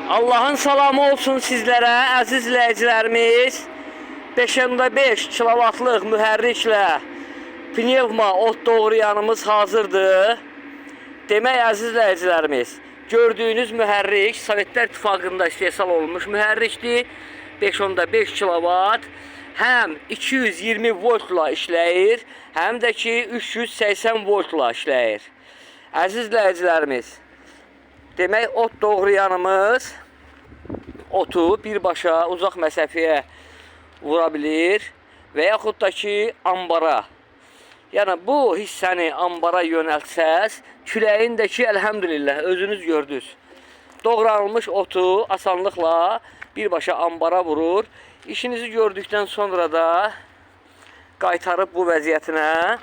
Allah'ın salamı olsun sizlərə, əziz izləyicilərimiz. 5.5 kilovatlıq mühərriklə pnevma ot doğrayanımız hazırdır. Demək, əziz izləyicilərimiz, gördüyünüz mühərrik Sovetlər İttifaqında istehsal olmuş mühərrikdir. 5.5 kilovat, həm 220 voltla işləyir, həm də ki 380 voltla işləyir. Əziz izləyicilərimiz, demək, ot doğrayanımız otu birbaşa uzaq məsafəyə vura bilir və yaxud da ki ambara. Yəni bu hissəni ambara yönəltsəz, küləyindəki əlhəmdülillah özünüz gördünüz. Doğranılmış otu asanlıqla birbaşa ambara vurur. İşinizi gördükdən sonra da qaytarıb bu vəziyyətinə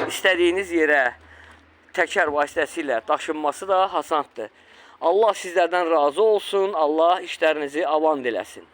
istədiyiniz yerə təkər vasitəsilə daşınması da hasanddır. Allah sizlərdən razı olsun. Allah işlərinizi avan diləsin.